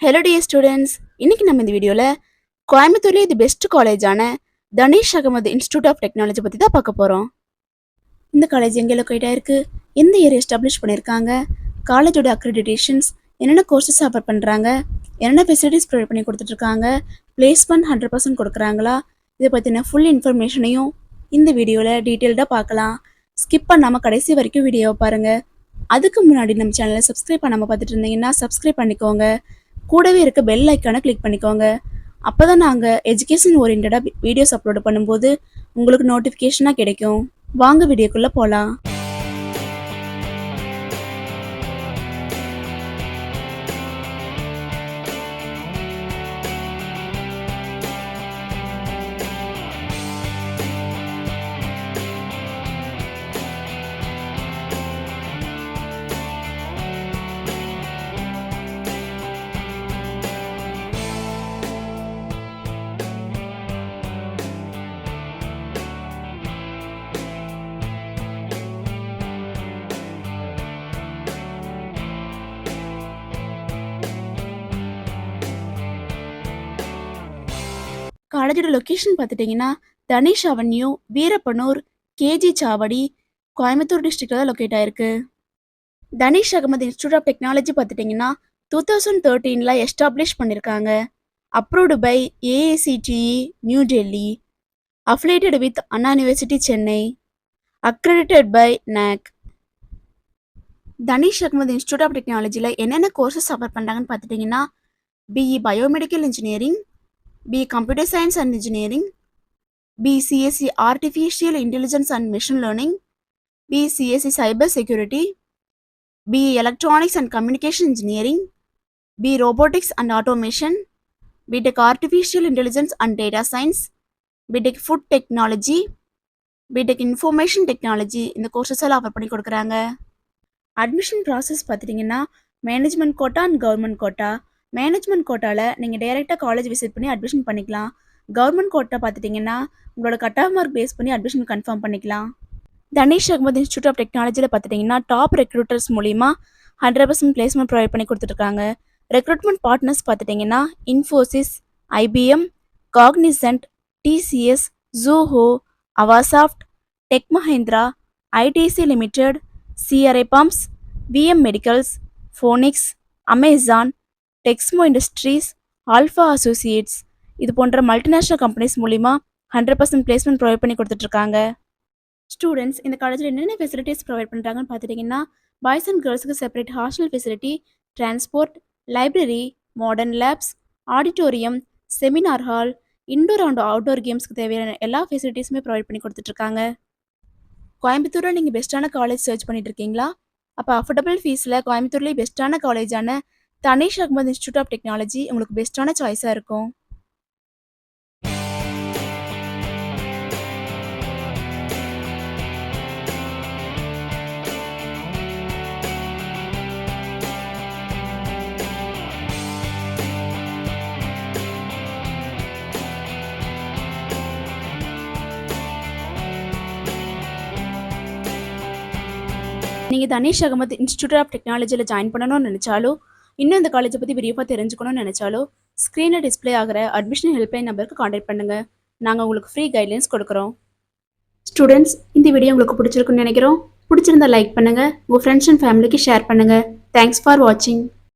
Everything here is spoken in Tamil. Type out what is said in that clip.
ஹலோ டியர் ஸ்டூடெண்ட்ஸ், இன்னைக்கு நம்ம இந்த வீடியோவில் கோயம்புத்தூர்லேயே இது பெஸ்ட் காலேஜான Dhaanish Ahmed institute of technology பற்றி தான் பார்க்க போகிறோம். இந்த காலேஜ் எங்கே லொக்கேட் ஆயிருக்கு, எந்த ஏரியா எஸ்டாப்ளிஷ் பண்ணியிருக்காங்க, காலேஜோட அக்ரெடிடேஷன்ஸ், என்னென்ன கோர்சஸ் ஆஃபர் பண்ணுறாங்க, என்னென்ன ஃபெசிலிட்டிஸ் ப்ரொவைட் பண்ணி கொடுத்துட்ருக்காங்க, பிளேஸ்மெண்ட் 100% கொடுக்குறாங்களா, இதை பற்றின ஃபுல் இன்ஃபர்மேஷனையும் இந்த வீடியோவில் டீட்டெயில்டாக பார்க்கலாம். ஸ்கிப் பண்ணாமல் கடைசி வரைக்கும் வீடியோவை பாருங்கள். அதுக்கு முன்னாடி நம்ம சேனலை சப்ஸ்கிரைப் பண்ணாமல் பார்த்துட்டு இருந்தீங்கன்னா சப்ஸ்கிரைப் பண்ணிக்கோங்க. கூடவே இருக்க பெல் ஐக்கானை கிளிக் பண்ணிக்கோங்க. அப்போ தான் நாங்கள் எஜுகேஷன் ஓரியன்டாக வீடியோஸ் அப்லோட் பண்ணும்போது உங்களுக்கு நோட்டிஃபிகேஷனாக கிடைக்கும். வாங்க வீடியோக்குள்ளே போகலாம். காலேஜோட லொக்கேஷன் பார்த்துட்டிங்கன்னா தனீஷ் அவென்யூ, வீரப்பனூர், கேஜி சாவடி, கோயம்புத்தூர் டிஸ்ட்ரிக்டில் தான் லொக்கேட் ஆயிருக்கு. Dhaanish Ahmed institute of technology பார்த்துட்டிங்கன்னா 2013 எஸ்டாப்ளிஷ் பண்ணியிருக்காங்க. Approved by AICTE new Delhi, affiliated with Anna university Chennai, accredited by NAAC. Dhaanish Ahmed institute of டெக்னாலஜியில் என்னென்ன கோர்சஸ் ஆஃபர் பண்ணுறாங்கன்னு பார்த்துட்டிங்கன்னா BE biomedical engineering, BE Computer Science and Engineering, BE CSE Artificial Intelligence and Machine Learning, BE CSE Cyber Security, BE Electronics and Communication Engineering, BE Robotics and Automation, BTech Artificial Intelligence and Data Science, BTech Food Technology, BTech Information Technology. இந்த கோர்சஸ் எல்லாம் ஆஃபர் பண்ணி கொடுக்குறாங்க. அட்மிஷன் ப்ராசஸ் பார்த்துட்டிங்கன்னா management quota and government quota. Management கோட்டாவில் நீங்கள் டைரெக்டாக காலேஜ் விசிட் பண்ணி அட்மிஷன் பண்ணிக்கலாம். கவர்மெண்ட் கோட்டா பார்த்துட்டிங்கன்னா உங்களோட கட் ஆஃப் மார்க் பேஸ் பண்ணி அட்மிஷன் கன்ஃபார்ம் பண்ணிக்கலாம். தனீஷ் அகமது இன்ஸ்டியூட் ஆஃப் டெக்னாலஜியில் பார்த்துட்டிங்கன்னா டாப் ரெக்ரூட்டர்ஸ் மூலிமா 100% பிளேஸ்மெண்ட் ப்ரொவைட் பண்ணி கொடுத்துட்ருக்காங்க. ரெக்ரூட்மெண்ட் பார்ட்னர்ஸ் பார்த்துட்டிங்கன்னா Infosys, IBM, Cognizant, TCS, Zoho, Avasoft, tech Mahindra, ITC limited, CRA pumps, VM medicals, Phoenix, Amazon, Texmo industries, alpha associates, இது போன்ற மல்டிநேஷ்னல் கம்பெனிஸ் மூலிமா 100% பிளேஸ்மெண்ட் ப்ரொவைட் பண்ணி கொடுத்துட்ருக்காங்க. ஸ்டூடெண்ட்ஸ் இந்த காலேஜில் என்னென்ன ஃபெசிலிட்டிஸ் ப்ரொவைட் பண்ணுறாங்கன்னு பார்த்துட்டிங்கன்னா பாய்ஸ் அண்ட் கேர்ள்ஸுக்கு separate hostel facility, transport, library, modern labs, auditorium, seminar hall, indoor and outdoor கேம்ஸ்க்கு தேவையான எல்லா ஃபெசிலிட்டிஸுமே ப்ரொவைட் பண்ணி கொடுத்துட்ருக்காங்க. கோயம்புத்தூரில் நீங்கள் பெஸ்ட்டான காலேஜ் சர்ச் பண்ணிட்டு இருக்கீங்களா? அப்போ அஃபோர்டபுள் ஃபீஸில் கோயம்புத்தூர்லேயே பெஸ்ட்டான காலேஜான Dhaanish Ahmed institute of technology உங்களுக்கு பெஸ்ட்டான சாய்ஸாக இருக்கும். நீங்கள் தனீஷ் அகமது இன்ஸ்டியூட் ஆஃப் டெக்னாலஜியில் ஜாயின் பண்ணணும்னு நினச்சாலும், இன்னும் இந்த காலேஜை பற்றி விரிவாக தெரிஞ்சுக்கணும்னு நினச்சாலும் ஸ்க்ரீனில் டிஸ்பிளே ஆகிற அட்மிஷன் ஹெல்ப்லைன் நம்பருக்கு கான்டாக்ட் பண்ணுங்கள். நாங்கள் உங்களுக்கு ஃப்ரீ கைட்லைன்ஸ் கொடுக்குறோம். ஸ்டூடெண்ட்ஸ் இந்த வீடியோ உங்களுக்கு பிடிச்சிருக்குன்னு நினைக்கிறோம். பிடிச்சிருந்தா லைக் பண்ணுங்கள், உங்கள் ஃப்ரெண்ட்ஸ் அண்ட் ஃபேமிலிக்கு ஷேர் பண்ணுங்கள். தேங்க்ஸ் ஃபார் வாட்சிங்.